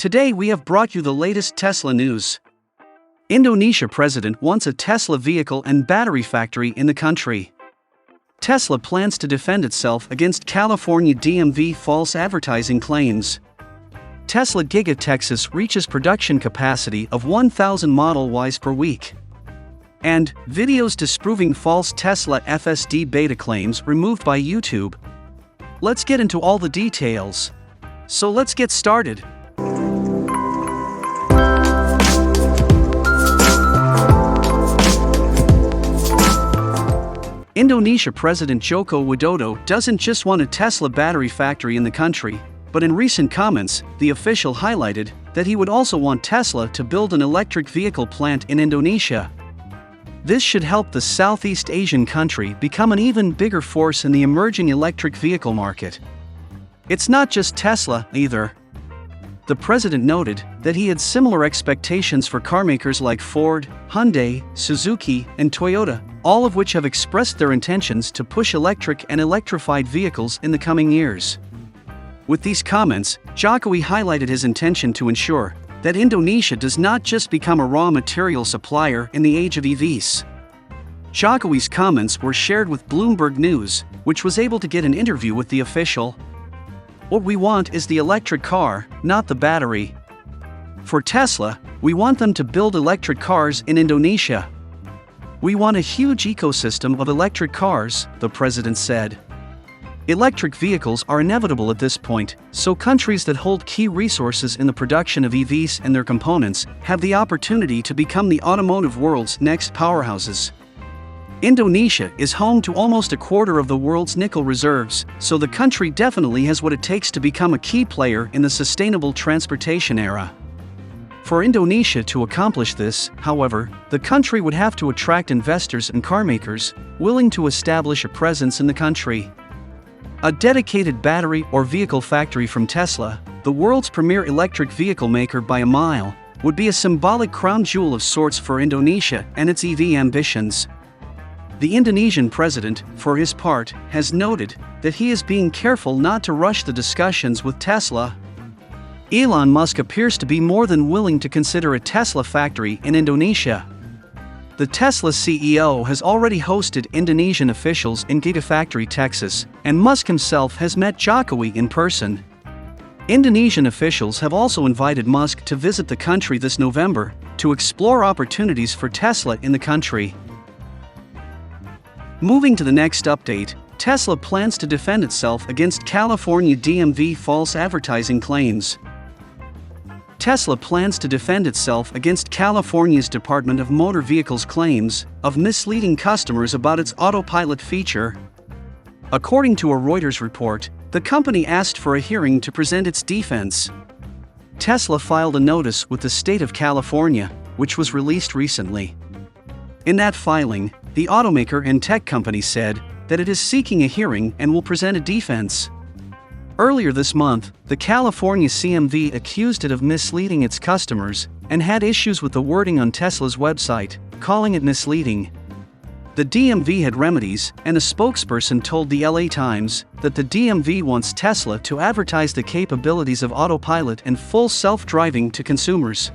Today we have brought you the latest Tesla news. Indonesia president wants a Tesla vehicle and battery factory in the country. Tesla plans to defend itself against California DMV false advertising claims. Tesla Giga Texas reaches production capacity of 1,000 Model Ys per week. And videos disproving false Tesla FSD Beta claims removed by YouTube. Let's get into all the details. So let's get started. Indonesia President Joko Widodo doesn't just want a Tesla battery factory in the country, but in recent comments, the official highlighted that he would also want Tesla to build an electric vehicle plant in Indonesia. This should help the Southeast Asian country become an even bigger force in the emerging electric vehicle market. It's not just Tesla, either. The president noted that he had similar expectations for carmakers like Ford, Hyundai, Suzuki, and Toyota, all of which have expressed their intentions to push electric and electrified vehicles in the coming years. With these comments, Jokowi highlighted his intention to ensure that Indonesia does not just become a raw material supplier in the age of EVs. Jokowi's comments were shared with Bloomberg News, which was able to get an interview with the official. "What we want is the electric car, not the battery. For Tesla, we want them to build electric cars in Indonesia. We want a huge ecosystem of electric cars," the president said. Electric vehicles are inevitable at this point, so countries that hold key resources in the production of EVs and their components have the opportunity to become the automotive world's next powerhouses. Indonesia is home to almost a quarter of the world's nickel reserves, so the country definitely has what it takes to become a key player in the sustainable transportation era. For Indonesia to accomplish this, however, the country would have to attract investors and carmakers willing to establish a presence in the country. A dedicated battery or vehicle factory from Tesla, the world's premier electric vehicle maker by a mile, would be a symbolic crown jewel of sorts for Indonesia and its EV ambitions. The Indonesian president, for his part, has noted that he is being careful not to rush the discussions with Tesla. Elon Musk appears to be more than willing to consider a Tesla factory in Indonesia. The Tesla CEO has already hosted Indonesian officials in Gigafactory, Texas, and Musk himself has met Jokowi in person. Indonesian officials have also invited Musk to visit the country this November to explore opportunities for Tesla in the country. Moving to the next update, Tesla plans to defend itself against California DMV false advertising claims. Tesla plans to defend itself against California's Department of Motor Vehicles' claims of misleading customers about its autopilot feature. According to a Reuters report, the company asked for a hearing to present its defense. Tesla filed a notice with the state of California, which was released recently. In that filing, the automaker and tech company said that it is seeking a hearing and will present a defense. Earlier this month, the California CMV accused it of misleading its customers and had issues with the wording on Tesla's website, calling it misleading. The DMV had remedies, and a spokesperson told the LA Times that the DMV wants Tesla to advertise the capabilities of autopilot and full self-driving to consumers.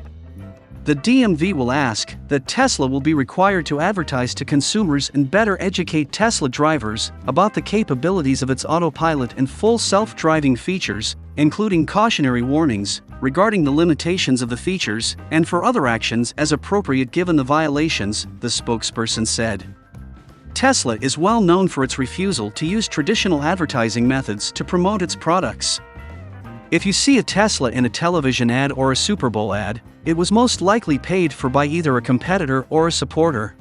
The DMV will ask that Tesla will be required to advertise to consumers and better educate Tesla drivers about the capabilities of its autopilot and full self-driving features, including cautionary warnings regarding the limitations of the features and for other actions as appropriate given the violations, the spokesperson said. Tesla is well known for its refusal to use traditional advertising methods to promote its products. If you see a Tesla in a television ad or a Super Bowl ad, it was most likely paid for by either a competitor or a supporter.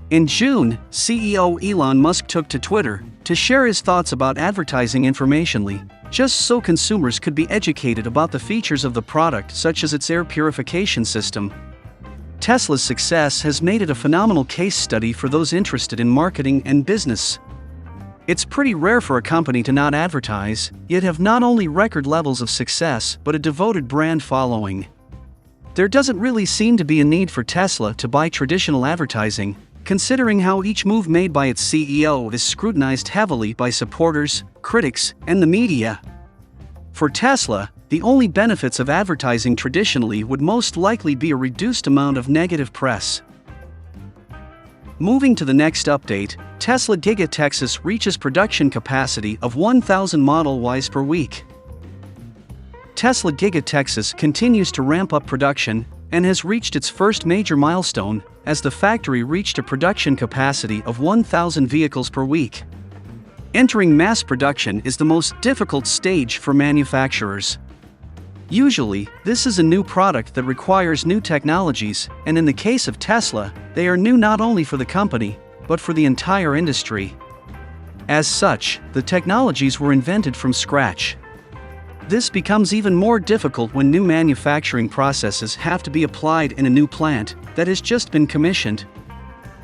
In June, CEO Elon Musk took to Twitter to share his thoughts about advertising informationally, just so consumers could be educated about the features of the product, such as its air purification system. Tesla's success has made it a phenomenal case study for those interested in marketing and business. It's pretty rare for a company to not advertise, yet have not only record levels of success but a devoted brand following. There doesn't really seem to be a need for Tesla to buy traditional advertising, considering how each move made by its CEO is scrutinized heavily by supporters, critics, and the media. For Tesla, the only benefits of advertising traditionally would most likely be a reduced amount of negative press. Moving to the next update, Tesla Giga Texas reaches production capacity of 1,000 Model Ys per week. Tesla Giga Texas continues to ramp up production and has reached its first major milestone, as the factory reached a production capacity of 1,000 vehicles per week. Entering mass production is the most difficult stage for manufacturers. Usually, this is a new product that requires new technologies, and in the case of Tesla, they are new not only for the company, but for the entire industry. As such, the technologies were invented from scratch. This becomes even more difficult when new manufacturing processes have to be applied in a new plant that has just been commissioned.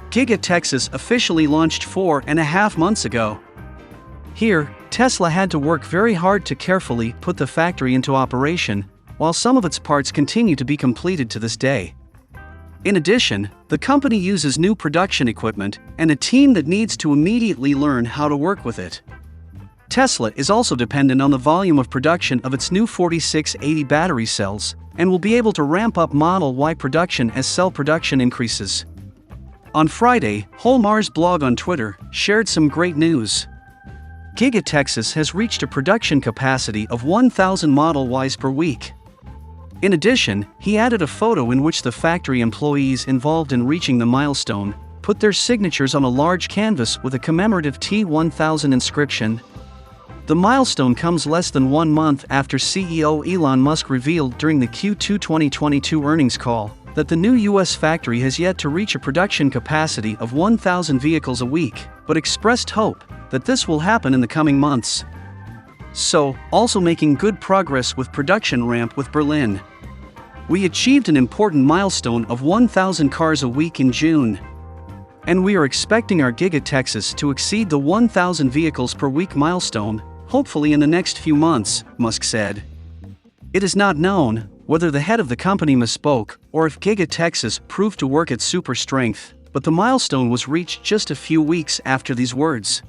Giga Texas officially launched 4.5 months ago. Here, Tesla had to work very hard to carefully put the factory into operation, while some of its parts continue to be completed to this day. In addition, the company uses new production equipment and a team that needs to immediately learn how to work with it. Tesla is also dependent on the volume of production of its new 4680 battery cells, and will be able to ramp up Model Y production as cell production increases. On Friday, Holmar's blog on Twitter shared some great news. Giga Texas has reached a production capacity of 1,000 Model Ys per week. In addition, he added a photo in which the factory employees involved in reaching the milestone put their signatures on a large canvas with a commemorative T1000 inscription. The milestone comes less than 1 month after CEO Elon Musk revealed during the Q2 2022 earnings call that the new US factory has yet to reach a production capacity of 1,000 vehicles a week, but expressed hope that this will happen in the coming months. So, also making good progress with production ramp with Berlin. We achieved an important milestone of 1,000 cars a week in June. And we are expecting our Giga Texas to exceed the 1,000 vehicles per week milestone, hopefully in the next few months, Musk said. It is not known whether the head of the company misspoke or if Giga Texas proved to work at super strength, but the milestone was reached just a few weeks after these words.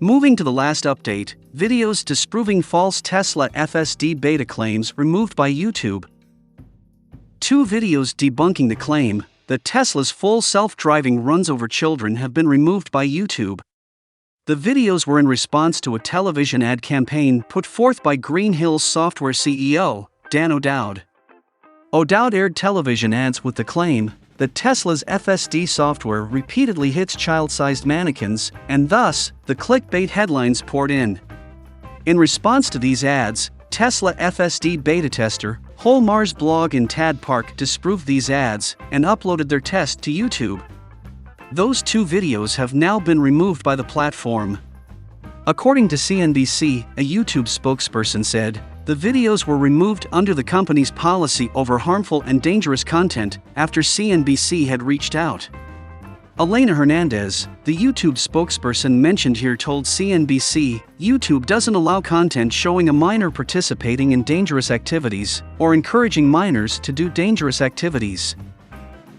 Moving to the last update, videos disproving false Tesla FSD Beta claims removed by YouTube. 2 videos debunking the claim that Tesla's full self-driving runs over children have been removed by YouTube. The videos were in response to a television ad campaign put forth by Green Hills Software CEO, Dan O'Dowd. O'Dowd aired television ads with the claim that Tesla's FSD software repeatedly hits child-sized mannequins, and thus, the clickbait headlines poured in. In response to these ads, Tesla FSD beta tester, Holmar's blog in Tad Park disproved these ads and uploaded their test to YouTube. Those 2 videos have now been removed by the platform. According to CNBC, a YouTube spokesperson said, the videos were removed under the company's policy over harmful and dangerous content after CNBC had reached out. Elena Hernandez, the YouTube spokesperson mentioned here, told CNBC, YouTube doesn't allow content showing a minor participating in dangerous activities or encouraging minors to do dangerous activities.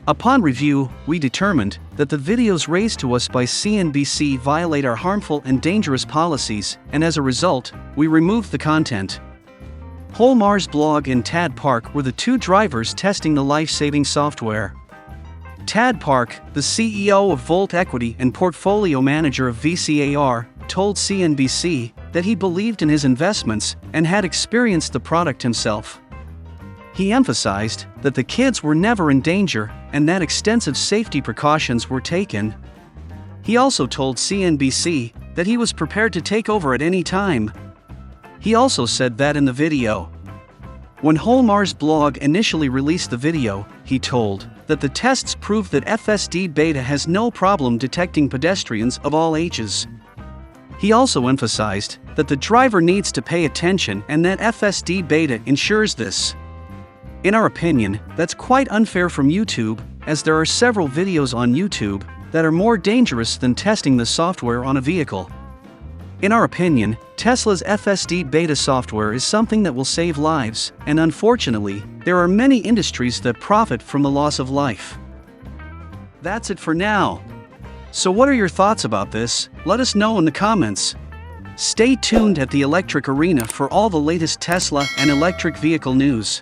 Upon review, we determined that the videos raised to us by CNBC violate our harmful and dangerous policies, and as a result, we removed the content. Holmar's blog and Tad Park were the 2 drivers testing the life-saving software. Tad Park, the CEO of Volt Equity and portfolio manager of VCAR, told CNBC that he believed in his investments and had experienced the product himself. He emphasized that the kids were never in danger and that extensive safety precautions were taken. He also told CNBC that he was prepared to take over at any time. He also said that in the video. When Holmar's blog initially released the video, he told that the tests proved that FSD Beta has no problem detecting pedestrians of all ages. He also emphasized that the driver needs to pay attention and that FSD Beta ensures this. In our opinion, that's quite unfair from YouTube, as there are several videos on YouTube that are more dangerous than testing the software on a vehicle. In our opinion, Tesla's FSD Beta software is something that will save lives, and unfortunately, there are many industries that profit from the loss of life. That's it for now. So what are your thoughts about this? Let us know in the comments. Stay tuned at the Electric Arena for all the latest Tesla and electric vehicle news.